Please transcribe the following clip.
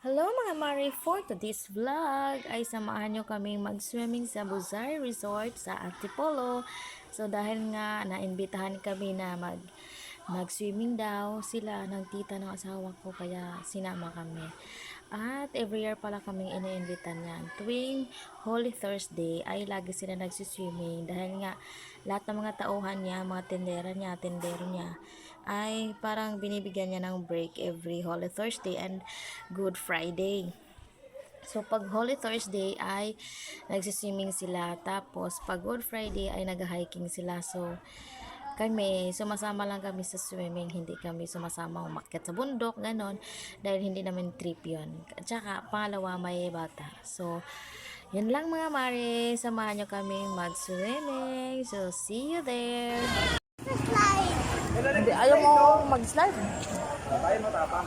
Hello mga Mari, for today's vlog ay samahan nyo kaming mag-swimming sa Buzay Resort sa Antipolo. So dahil nga naimbitahan kami na mag-swimming daw sila ng tita ng asawa ko, kaya sinama kami. At every year pala kaming iniimbitan yan. Tuwing Holy Thursday ay lagi sila nagsiswimming dahil nga lahat ng mga tauhan niya, mga tendero niya ay parang binibigyan niya ng break every Holy Thursday and Good Friday. So, pag Holy Thursday ay nagsiswimming sila. Tapos, pag Good Friday ay nag-hiking sila. So, kami, sumasama lang kami sa swimming. Hindi kami sumasama umakyat sa bundok, ganon. Dahil hindi namin trip yun. At saka, pangalawa, may bata. So, yun lang mga mare. Samahan nyo kami mag-swimming. So, see you there. Hindi, ayaw mo mag-slide. Tayo matapang.